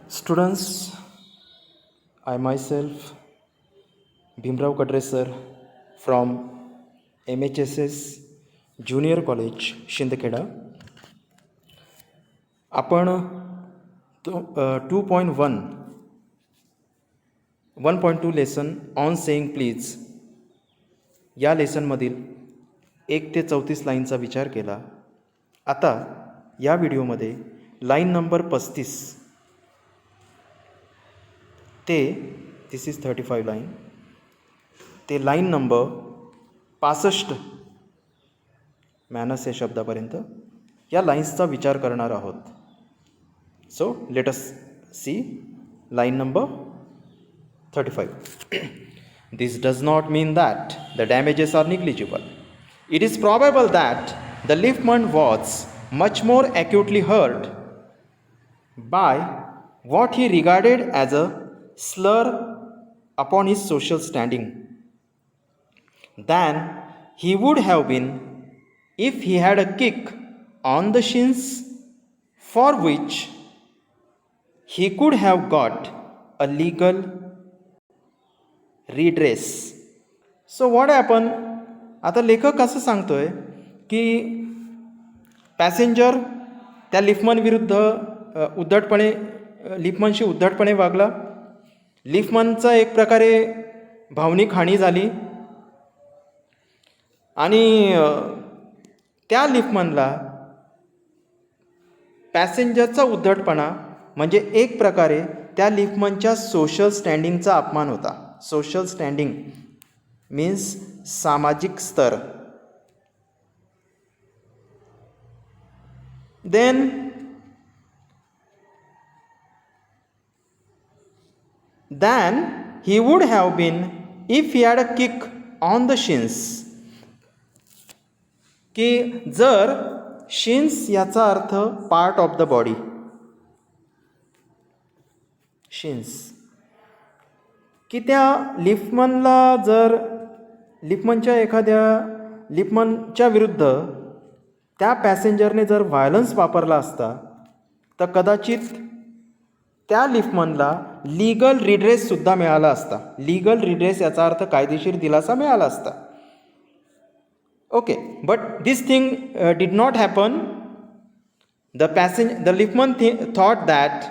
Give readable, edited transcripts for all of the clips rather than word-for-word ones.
Students, I myself, Bhimrao Kadre sir from MHSS Junior College, Shindkheda. आपण 2.1 1.2 lesson on saying please या लेसनमधील 1 ते 34 लाईनचा विचार केला. आता या व्हिडिओमध्ये लाईन नंबर 35 ते दिस इज 35 लाईन ते लाईन नंबर 65 मॅनस या शब्दापर्यंत या लाईन्सचा विचार करणार आहोत. So let us see line number 35. This does not mean that the damages are negligible. It is probable that the liftman was much more acutely hurt by what he regarded as a slur upon his social standing than he would have been if he had a kick on the shins for which he could have got a legal redress. So what happened? आता लेखक असं सांगतोय की passenger त्या liftman विरुद्ध लिफ्टमनशी उद्धटपणे वागला. लिफ्टमनचा एक प्रकारे भावनिक हानी झाली आणि त्या लिफ्टमनला पॅसेंजरचा उद्धटपणा म्हणजे एक प्रकारे त्या लिफ्टमनच्या सोशल स्टँडिंगचा अपमान होता. सोशल स्टँडिंग मीन्स सामाजिक स्तर. Than he would have been if he had a kick on the shins. की जर शिन्स याचा अर्थ पार्ट ऑफ द बॉडी. शिन्स की त्या लिफ्टमनला जर लिफ्टमनच्या विरुद्ध त्या पॅसेंजरने जर व्हायलन्स वापरला असता तर कदाचित त्या लिफ्टमनला लीगल रिड्रेससुद्धा मिळाला असता. लीगल रिड्रेस याचा अर्थ कायदेशीर दिलासा मिळाला असता. Okay, but this thing did not happen. The liftman thought that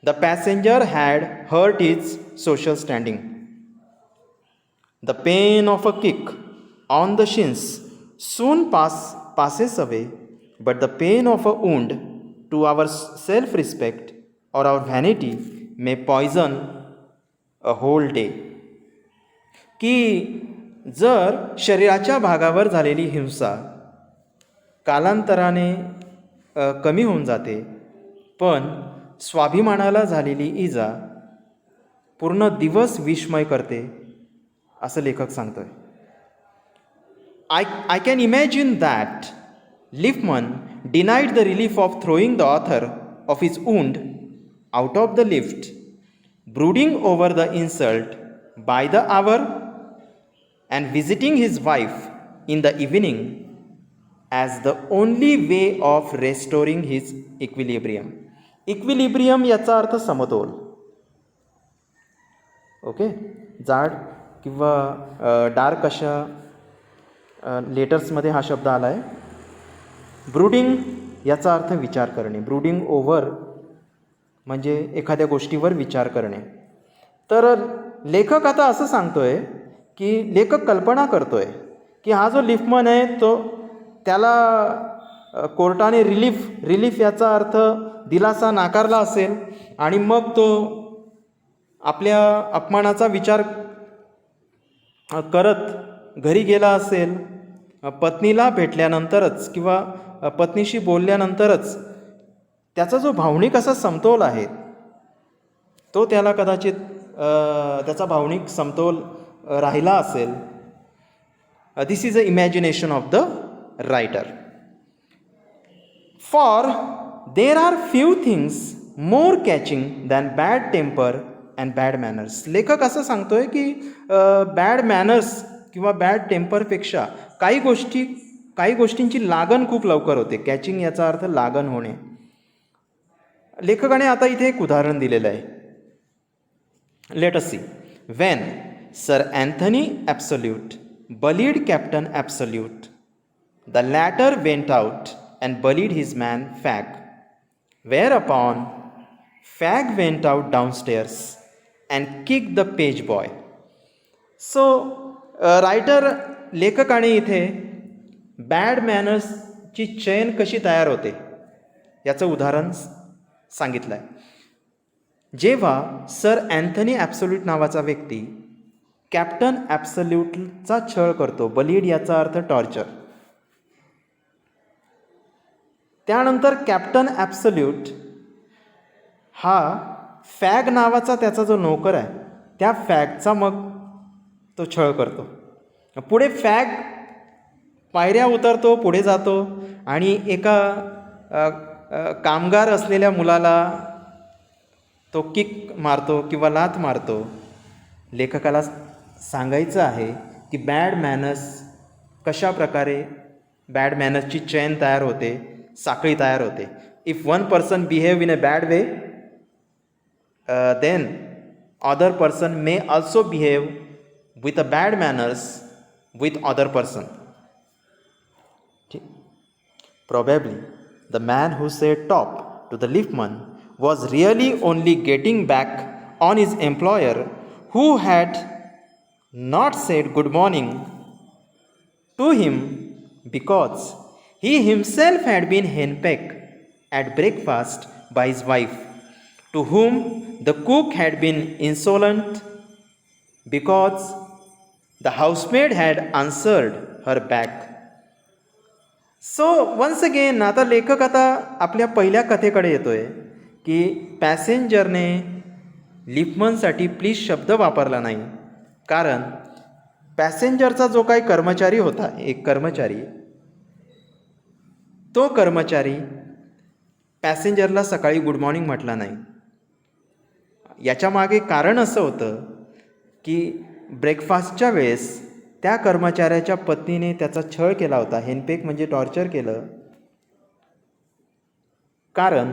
the passenger had hurt his social standing. The pain of a kick on the shins soon passes away, but the pain of a wound to our self-respect or our vanity may poison a whole day. की जर शरीराच्या भागावर झालेली हिंसा कालांतराने कमी होऊन जाते, पण स्वाभिमानाला झालेली इजा पूर्ण दिवस विस्मय करते असं लेखक सांगतोय. I can imagine that liftman denied the relief of throwing the author of his wound out of the lift, brooding over the insult by the hour and visiting his wife in the evening as the only way of restoring his equilibrium. Equilibrium याचा अर्थ समतोल. Okay, जाड किंवा dark अशा लेटर्समध्ये हा शब्द आला आहे. ब्रूडिंग याचा अर्थ विचार करणे. ब्रूडिंग ओव्हर म्हणजे एखाद्या गोष्टीवर विचार करणे. तर लेखक आता असं सांगतोय की लेखक कल्पना करतोय की हा जो लिफ्टमन आहे तो त्याला कोर्टाने रिलीफ याचा अर्थ दिलासा नाकारला असेल आणि मग तो आपल्या अपमानाचा विचार करत घरी गेला असेल. पत्नीला भेटल्यानंतरच किंवा पत्नीशी बोलल्यानंतरच त्याचा जो भावनिक असा समतोल आहे तो त्याला कदाचित त्याचा भावनिक समतोल राहिला असेल. This is a imagination of the writer. For there are few things more catching than bad temper and bad manners. लेखक असं सांगतोय की बॅड मॅनर्स किंवा बॅड टेम्परपेक्षा काही गोष्टींची लागण खूप लवकर होते. कॅचिंग याचा अर्थ लागण होणे. लेखकाने आता इथे एक उदाहरण दिलेलं आहे. Let us see. When sir Anthony Absolute bullied Captain Absolute, the latter went out and bullied his man Fag, whereupon Fag went out downstairs and kicked the page boy. So लेखकाने इथे बॅड मॅनर्सची चेन कशी तयार होते याचं उदाहरण सांगितलं आहे. जेव्हा सर अँथनी ॲब्सोल्यूट नावाचा व्यक्ती कॅप्टन ॲब्सोल्यूटचा छळ करतो, बलीड याचा अर्थ टॉर्चर, त्यानंतर कॅप्टन ॲब्सोल्यूट हा फॅग नावाचा त्याचा जो नोकर आहे त्या फॅगचा मग तो छळ करतो. पुढे फॅग पायऱ्या उतरतो, पुढे जातो आणि एका कामगार असलेल्या मुलाला तो किक मारतो किंवा लाथ मारतो. लेखकाला सांगायचं आहे की बॅड मॅनर्स कशा प्रकारे बॅड मॅनर्सची चेन तयार होते, साखळी तयार होते. If one person behave in a bad way then other person may also behave with a bad manners with other person. Probably the man who said top to the liftman was really only getting back on his employer who had not said good morning to him because he himself had been henpecked at breakfast by his wife, to whom the cook had been insolent because the housemaid had answered her back. So once again आता लेखक आता आपल्या पहिल्या कथेकडे येतोय की पॅसेंजरने लिफ्टमनसाठी please शब्द वापरला नाही, कारण पॅसेंजरचा जो काही कर्मचारी होता, एक कर्मचारी, तो कर्मचारी पॅसेंजरला सकाळी गुड मॉर्निंग म्हटला नाही. याच्या मागे कारण असं होतं की ब्रेकफास्टच्या वेळेस त्या कर्मचाऱ्याच्या पत्नीने त्याचा छळ केला होता, हेनपेक म्हणजे टॉर्चर केलं, कारण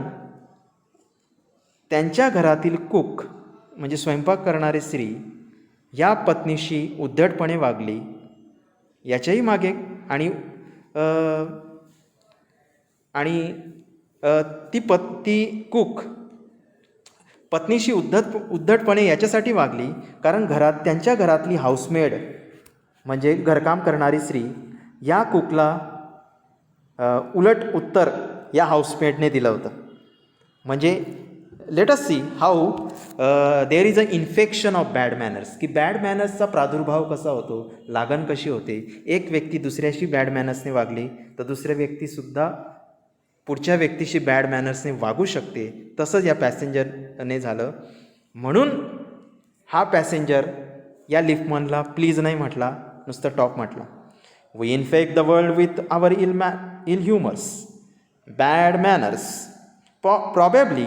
त्यांच्या घरातील कुक म्हणजे स्वयंपाक करणारी स्त्री या पत्नीशी उद्धटपणे वागली. याच्याही मागे ती कुक पत्नीशी उद्धटपणे याच्यासाठी वागली कारण त्यांच्या घरातली हाऊसमेड म्हणजे घरकाम करणारी स्त्री या कुकला उलट उत्तर या हाऊसमेडने दिलं होतं. म्हणजे let us see how there is a infection of bad manners, की बॅड मॅनर्सचा प्रादुर्भाव कसा होतो, लागण कशी होते. एक व्यक्ती दुसऱ्याशी बॅड मॅनर्सने वागली तर दुसऱ्या व्यक्तीसुद्धा पुढच्या व्यक्तीशी बॅड मॅनर्सने वागू शकते. तसंच या पॅसेंजरने झालं. म्हणून हा पॅसेंजर या लिफ्टमनला प्लीज नाही म्हटला, नुसतं टॉप म्हटला. We infect the world with our ill humours. Bad manners probably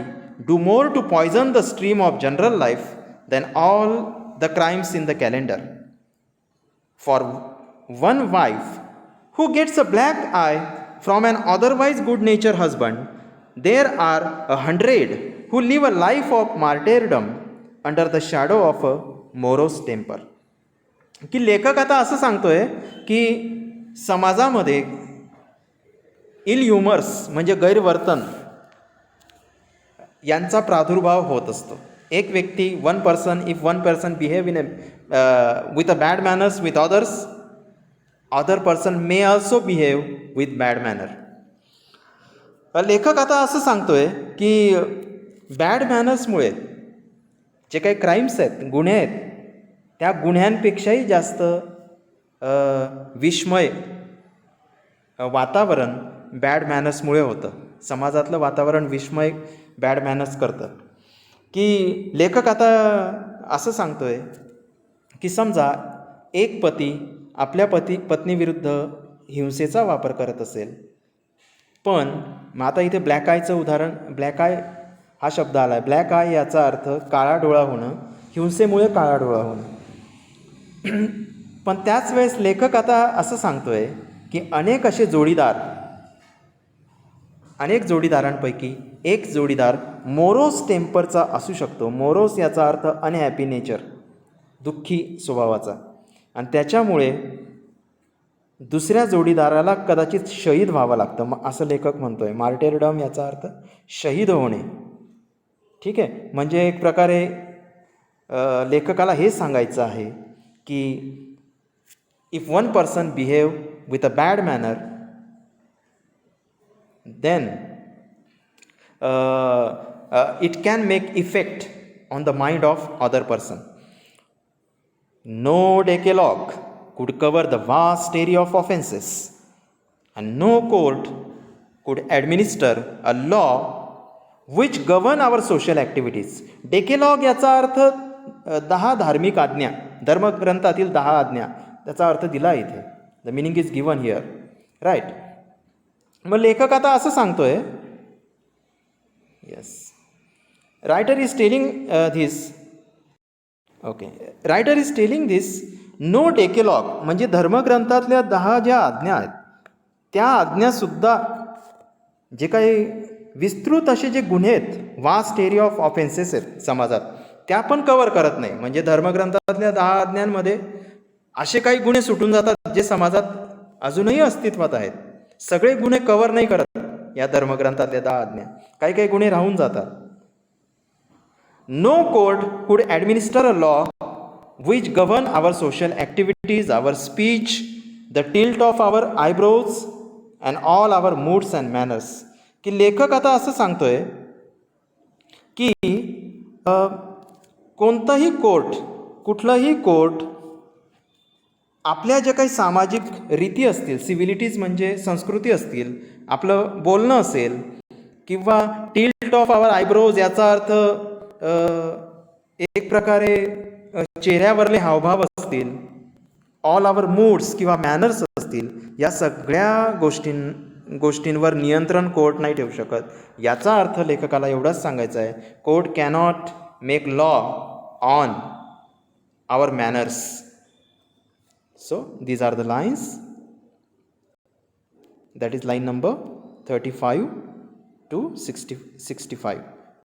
do more to poison the stream of general life than all the crimes in the calendar. For one wife who gets a black eye from an otherwise good-natured husband, there are 100 who live a life of martyrdom under the shadow of a morose temper. की लेखक आता असं सांगतोय की समाजामध्ये इल ह्युमर्स म्हणजे गैरवर्तन यांचा प्रादुर्भाव होत असतो. एक व्यक्ती if one person behave in with a bad manners with other person may also behave with bad manner. लेखक आता असं सांगतोय की बॅड मॅनर्समुळे जे काही क्राईम्स आहेत, गुन्हे आहेत, त्या गुन्ह्यांपेक्षाही जास्त विषमय वातावरण बॅड मॅनर्समुळे होतं. समाजातलं वातावरण विषमय बॅड मॅनर्स करतं. की लेखक आता असं सांगतोय की समजा एक पती आपल्या पत्नीविरुद्ध हिंसेचा वापर करत असेल, पण मग आता इथे ब्लॅक आयचं उदाहरण, ब्लॅक आय हा शब्द आला आहे. ब्लॅक आय याचा अर्थ काळा डोळा होणं, हिंसेमुळे काळा डोळा होणं. पण त्याच वेळेस लेखक आता असं सांगतोय की अनेक असे जोडीदार अनेक जोडीदारांपैकी एक जोडीदार मोरोस टेम्परचा असू शकतो. मोरोस याचा अर्थ अनहॅपी नेचर, दुःखी स्वभावाचा, आणि त्याच्यामुळे दुसऱ्या जोडीदाराला कदाचित शहीद व्हावं लागतं. मग असं लेखक म्हणतोय. मार्टेरडम याचा अर्थ शहीद होणे. ठीक आहे, म्हणजे एक प्रकारे लेखकाला हे सांगायचं आहे की if one person behave with a bad manner, then it can make effect on the mind of other person. No decalogue could cover the vast area of offenses, and no court could administer a law which govern our social activities. Decalogue याचा अर्थ 10 धार्मिक आज्ञा, धर्मग्रंथातील 10 आज्ञा, त्याचा अर्थ दिला इथे. The meaning is given here, right. मग लेखक आता असं सांगतोय, yes, writer is telling this, okay, writer is telling this, no decalogue म्हणजे धर्मग्रंथातल्या 10 ज्या आज्ञा आहेत त्या आज्ञासुद्धा जे काही विस्तृत असे जे गुन्हे आहेत, वास्ट एरिया ऑफ ऑफेन्सेस आहेत समाजात, त्या पण कवर करत नाही. म्हणजे धर्मग्रंथातल्या 10 आज्ञांमध्ये असे काही गुन्हे सुटून जातात जे समाजात अजूनही अस्तित्वात आहेत. सगळे गुन्हे कव्हर नाही करत या धर्मग्रंथातल्या 10 आज्ञा, काही काही गुन्हे राहून जातात. No court could administer a law which govern our social activities, our speech, the tilt of our eyebrows and all our moods and manners. की लेखक आता असं सांगतोय की कोणताही कोर्ट, कुठलाही कोर्ट आपल्या ज्या काही सामाजिक रीती असतील, सिव्हिलिटीज म्हणजे संस्कृती असतील, आपलं बोलणं असेल, किंवा टिल्ट ऑफ आवर आयब्रोज याचा अर्थ एक प्रकारे चेहऱ्यावरले हावभाव असतील, ऑल आवर मूड्स किंवा मॅनर्स असतील, या सगळ्या गोष्टींवर नियंत्रण कोर्ट नाही ठेवू शकत. याचा अर्थ लेखकाला एवढाच सांगायचा आहे, court cannot make law on our manners. So these are the lines. That is line number 35 to 65.